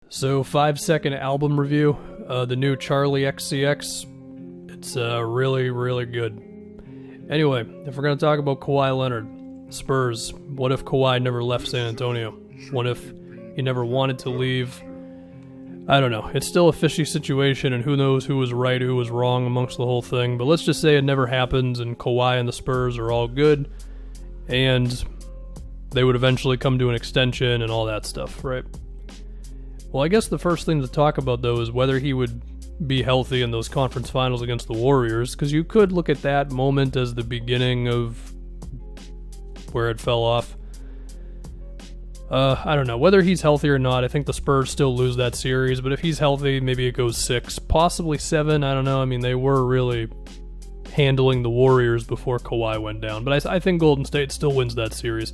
So 5-second album review, the new Charlie XCX. It's really, really good. Anyway, if we're going to talk about Kawhi Leonard, Spurs, what if Kawhi never left San Antonio? What if he never wanted to leave? I don't know. It's still a fishy situation, and who knows who was right, who was wrong amongst the whole thing. But let's just say it never happens, and Kawhi and the Spurs are all good, and they would eventually come to an extension and all that stuff, right? Well, I guess the first thing to talk about, though, is whether he would be healthy in those conference finals against the Warriors, because you could look at that moment as the beginning of where it fell off. I don't know. Whether he's healthy or not, I think the Spurs still lose that series, but if he's healthy, maybe it goes 6, possibly 7, I don't know. I mean, they were really handling the Warriors before Kawhi went down, but I think Golden State still wins that series.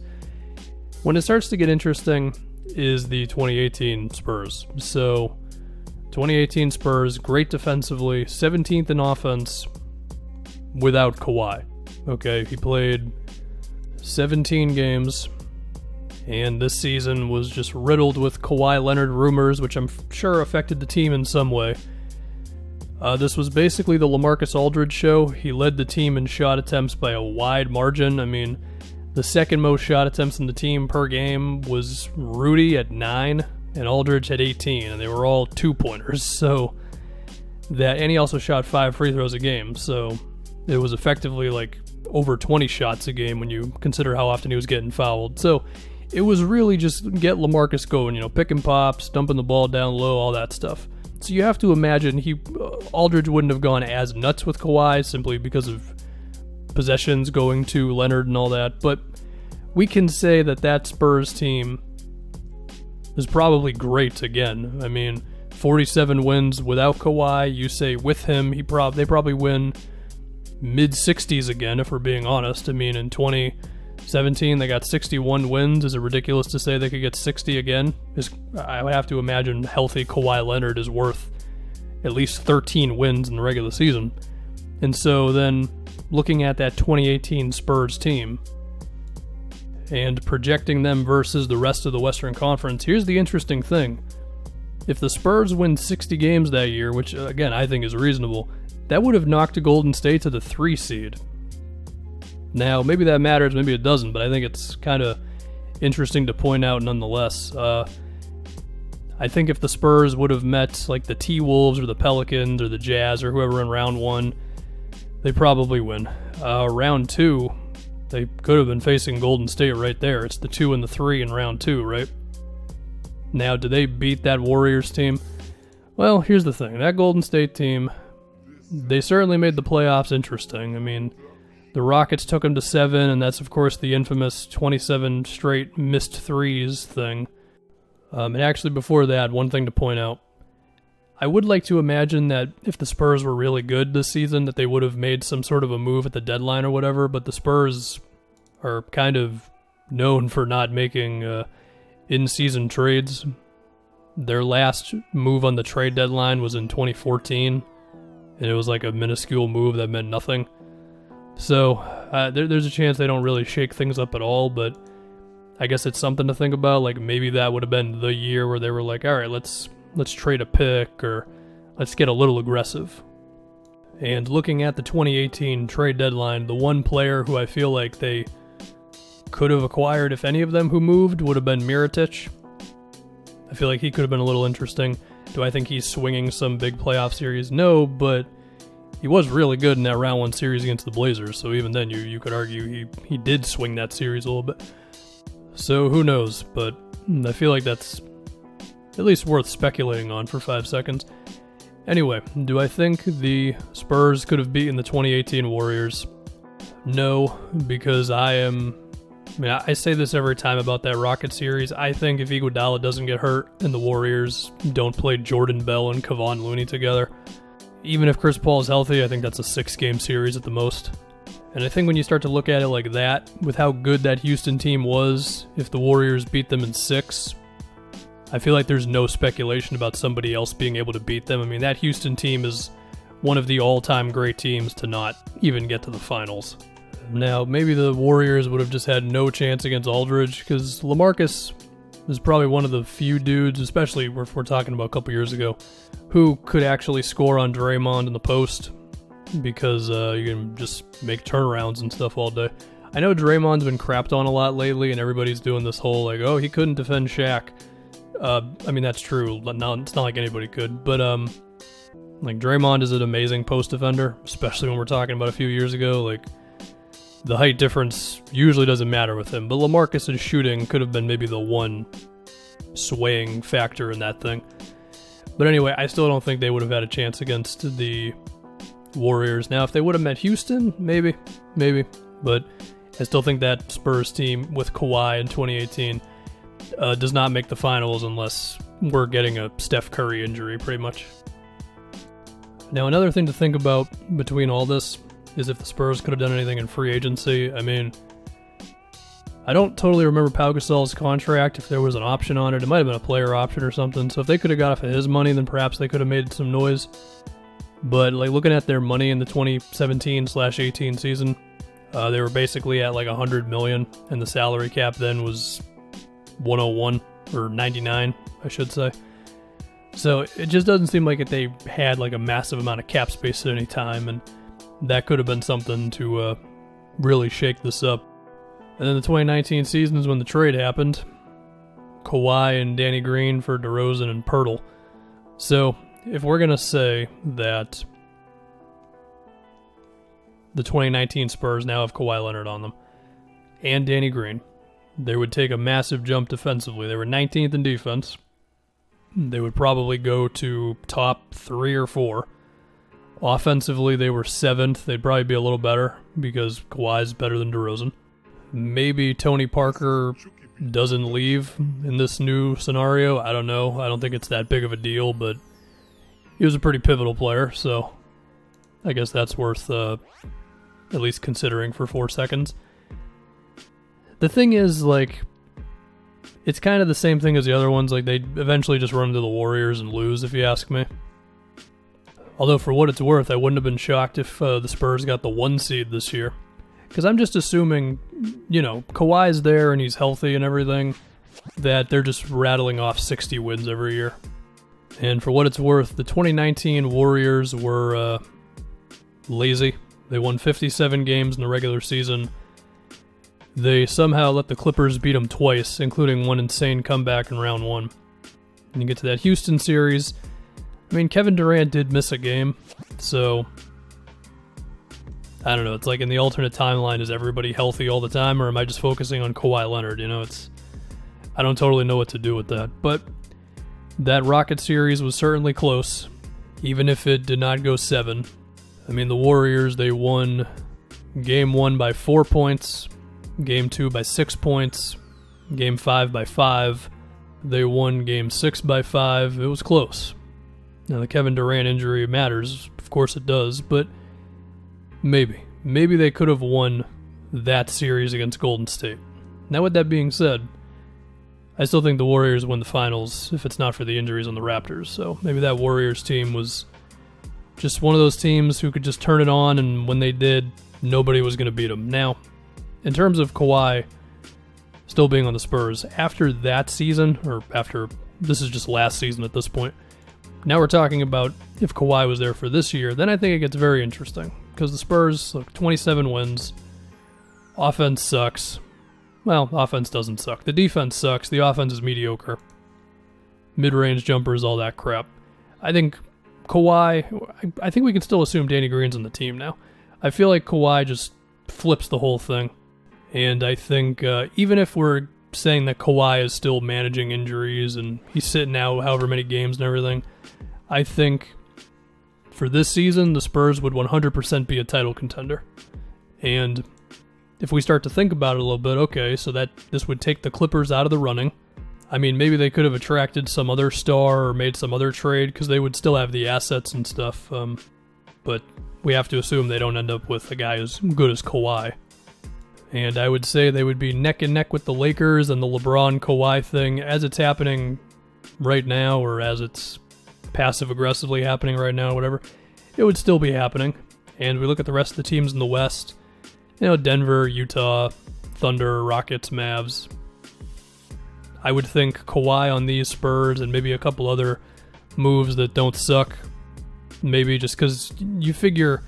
When it starts to get interesting is the 2018 Spurs. So, 2018 Spurs, great defensively, 17th in offense without Kawhi. Okay, he played 17 games, and this season was just riddled with Kawhi Leonard rumors, which I'm sure affected the team in some way. This was basically the LaMarcus Aldridge show. He led the team in shot attempts by a wide margin. I mean, the second most shot attempts in the team per game was Rudy at 9, and Aldridge had 18, and they were all 2-pointers. So and he also shot 5 free throws a game, so it was effectively like over 20 shots a game when you consider how often he was getting fouled. So it was really just get LaMarcus going, picking pops, dumping the ball down low, all that stuff. So you have to imagine Aldridge wouldn't have gone as nuts with Kawhi simply because of possessions going to Leonard and all that, but we can say that Spurs team is probably great again. I mean, 47 wins without Kawhi. You say with him, they probably win mid-60s again, if we're being honest. I mean, in 2017, they got 61 wins. Is it ridiculous to say they could get 60 again? I would have to imagine healthy Kawhi Leonard is worth at least 13 wins in the regular season. And so then, looking at that 2018 Spurs team and projecting them versus the rest of the Western Conference, here's the interesting thing. If the Spurs win 60 games that year, which again I think is reasonable, that would have knocked Golden State to the 3 seed. Now, maybe that matters, maybe it doesn't, but I think it's kind of interesting to point out nonetheless. I think if the Spurs would have met like the T-Wolves or the Pelicans or the Jazz or whoever in round 1, they probably win. Round 2, they could have been facing Golden State right there. It's the 2 and the 3 in round 2, right? Now, do they beat that Warriors team? Well, here's the thing. That Golden State team, they certainly made the playoffs interesting. I mean, the Rockets took them to 7, and that's, of course, the infamous 27 straight missed threes thing. And actually, before that, one thing to point out. I would like to imagine that if the Spurs were really good this season, that they would have made some sort of a move at the deadline or whatever, but the Spurs are kind of known for not making in-season trades. Their last move on the trade deadline was in 2014, and it was like a minuscule move that meant nothing. So there's a chance they don't really shake things up at all, but I guess it's something to think about. Like maybe that would have been the year where they were like, all right, let's trade a pick, or let's get a little aggressive. And looking at the 2018 trade deadline, the one player who I feel like they could have acquired, if any of them who moved, would have been Mirotic. I feel like he could have been a little interesting. Do I think he's swinging some big playoff series? No, but he was really good in that round 1 series against the Blazers, so even then you could argue he did swing that series a little bit. So who knows, but I feel like that's at least worth speculating on for 5 seconds. Anyway, do I think the Spurs could have beaten the 2018 Warriors? No, because I say this every time about that Rocket series. I think if Iguodala doesn't get hurt and the Warriors don't play Jordan Bell and Kevon Looney together, even if Chris Paul is healthy, I think that's a 6-game series at the most. And I think when you start to look at it like that, with how good that Houston team was, if the Warriors beat them in 6, I feel like there's no speculation about somebody else being able to beat them. I mean, that Houston team is one of the all-time great teams to not even get to the finals. Now, maybe the Warriors would have just had no chance against Aldridge, because LaMarcus is probably one of the few dudes, especially if we're talking about a couple years ago, who could actually score on Draymond in the post, because you can just make turnarounds and stuff all day. I know Draymond's been crapped on a lot lately, and everybody's doing this whole, like, oh, he couldn't defend Shaq. I mean, that's true. No, it's not like anybody could. But, like, Draymond is an amazing post defender, especially when we're talking about a few years ago. Like, the height difference usually doesn't matter with him. But LaMarcus's shooting could have been maybe the one swaying factor in that thing. But anyway, I still don't think they would have had a chance against the Warriors. Now, if they would have met Houston, maybe. But I still think that Spurs team with Kawhi in 2018 does not make the finals unless we're getting a Steph Curry injury, pretty much. Now, another thing to think about between all this is if the Spurs could have done anything in free agency. I mean, I don't totally remember Pau Gasol's contract, if there was an option on it. It might have been a player option or something. So if they could have got off of his money, then perhaps they could have made some noise. But like looking at their money in the 2017/18 season, they were basically at like $100 million, and the salary cap then was 101 or 99, I should say. So it just doesn't seem like they had like a massive amount of cap space at any time, and that could have been something to really shake this up. And then the 2019 season is when the trade happened. Kawhi and Danny Green for DeRozan and Pirtle. So if we're going to say that the 2019 Spurs now have Kawhi Leonard on them and Danny Green, they would take a massive jump defensively. They were 19th in defense. They would probably go to top 3 or 4. Offensively, they were 7th. They'd probably be a little better because Kawhi's better than DeRozan. Maybe Tony Parker doesn't leave in this new scenario. I don't know. I don't think it's that big of a deal, but he was a pretty pivotal player, so I guess that's worth at least considering for 4 seconds. The thing is, like, it's kind of the same thing as the other ones. Like, they eventually just run into the Warriors and lose, if you ask me. Although, for what it's worth, I wouldn't have been shocked if the Spurs got the 1 seed this year. Because I'm just assuming, Kawhi's there and he's healthy and everything, that they're just rattling off 60 wins every year. And for what it's worth, the 2019 Warriors were lazy. They won 57 games in the regular season. They somehow let the Clippers beat them twice, including one insane comeback in round 1. And you get to that Houston series. I mean, Kevin Durant did miss a game, so I don't know. It's like in the alternate timeline, is everybody healthy all the time, or am I just focusing on Kawhi Leonard? I don't totally know what to do with that. But that Rocket series was certainly close, even if it did not go 7. I mean, the Warriors, they won Game 1 by 4 points, Game 2 by 6 points, Game 5 by 5. They won Game 6 by 5. It was close. Now, the Kevin Durant injury matters. Of course it does, but maybe they could have won that series against Golden State. Now, with that being said, I still think the Warriors win the finals if it's not for the injuries on the Raptors. So maybe that Warriors team was just one of those teams who could just turn it on, and when they did, nobody was going to beat them. Now, in terms of Kawhi still being on the Spurs, after that season, or after, this is just last season at this point, now we're talking about if Kawhi was there for this year, then I think it gets very interesting. Because the Spurs, look, 27 wins. Offense sucks. Well, offense doesn't suck. The defense sucks. The offense is mediocre. Mid-range jumpers, all that crap. I think Kawhi, I think we can still assume Danny Green's on the team now. I feel like Kawhi just flips the whole thing. And I think even if we're saying that Kawhi is still managing injuries and he's sitting out however many games and everything, I think for this season, the Spurs would 100% be a title contender. And if we start to think about it a little bit, okay, so that this would take the Clippers out of the running. I mean, maybe they could have attracted some other star or made some other trade because they would still have the assets and stuff. But we have to assume they don't end up with a guy as good as Kawhi. And I would say they would be neck and neck with the Lakers and the LeBron-Kawhi thing as it's happening right now, or as it's passive-aggressively happening right now, whatever. It would still be happening. And we look at the rest of the teams in the West. Denver, Utah, Thunder, Rockets, Mavs. I would think Kawhi on these Spurs and maybe a couple other moves that don't suck. Maybe just because you figure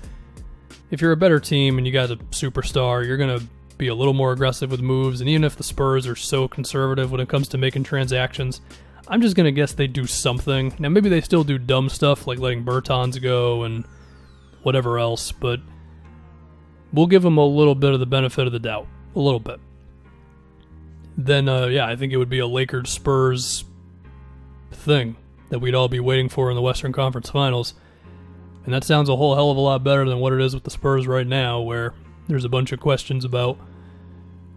if you're a better team and you got a superstar, you're going to be a little more aggressive with moves. And even if the Spurs are so conservative when it comes to making transactions, I'm just going to guess they do something. Now, maybe they still do dumb stuff like letting Bertans go and whatever else, but we'll give them a little bit of the benefit of the doubt. A little bit. Then, I think it would be a Lakers-Spurs thing that we'd all be waiting for in the Western Conference Finals. And that sounds a whole hell of a lot better than what it is with the Spurs right now, where there's a bunch of questions about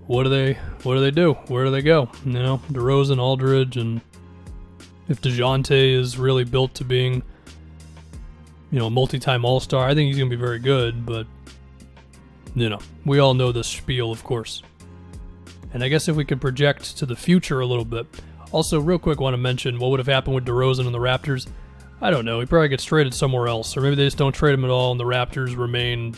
what do they do? Where do they go? You know, DeRozan, Aldridge, and if DeJounte is really built to being, a multi-time All-Star, I think he's going to be very good, but, we all know this spiel, of course. And I guess if we could project to the future a little bit. Also, real quick, want to mention what would have happened with DeRozan and the Raptors. I don't know. He probably gets traded somewhere else, or maybe they just don't trade him at all, and the Raptors remain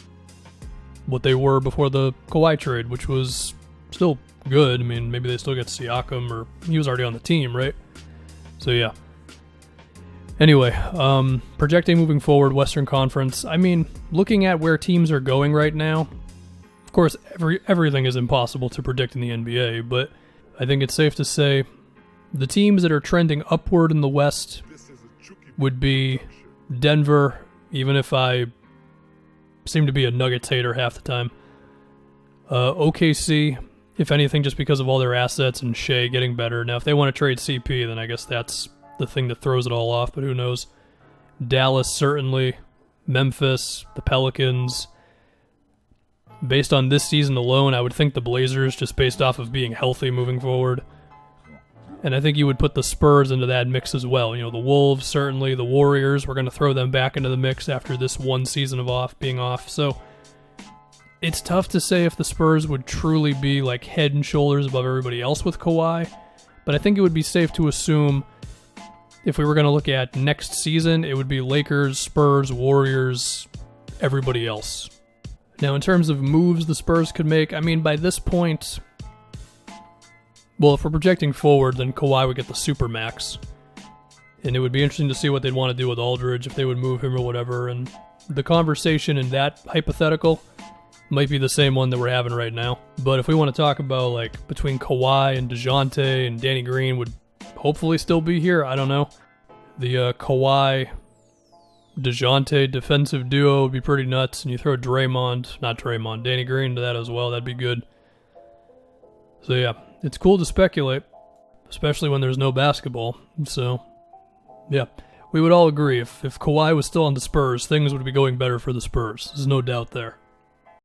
what they were before the Kawhi trade, which was still good. I mean, maybe they still get Siakam, or he was already on the team, right? So, yeah. Anyway, projecting moving forward, Western Conference. I mean, looking at where teams are going right now, of course, everything is impossible to predict in the NBA, but I think it's safe to say the teams that are trending upward in the West would be Denver, even if I seem to be a Nuggets hater half the time. OKC, if anything, just because of all their assets and Shea getting better. Now, if they want to trade CP, then I guess that's the thing that throws it all off, but who knows. Dallas, certainly. Memphis, the Pelicans. Based on this season alone, I would think the Blazers, just based off of being healthy moving forward. And I think you would put the Spurs into that mix as well. The Wolves, certainly. The Warriors, we're going to throw them back into the mix after this one season of being off. So it's tough to say if the Spurs would truly be like head and shoulders above everybody else with Kawhi. But I think it would be safe to assume if we were going to look at next season, it would be Lakers, Spurs, Warriors, everybody else. Now, in terms of moves the Spurs could make, I mean, by this point, well, if we're projecting forward, then Kawhi would get the Supermax. And it would be interesting to see what they'd want to do with Aldridge, if they would move him or whatever. And the conversation in that hypothetical might be the same one that we're having right now. But if we want to talk about, like, between Kawhi and DeJounte and Danny Green would hopefully still be here, I don't know. The Kawhi DeJounte defensive duo would be pretty nuts, and you throw Danny Green into that as well, that'd be good. So yeah, it's cool to speculate, especially when there's no basketball. So yeah, we would all agree if Kawhi was still on the Spurs, things would be going better for the Spurs. There's no doubt there.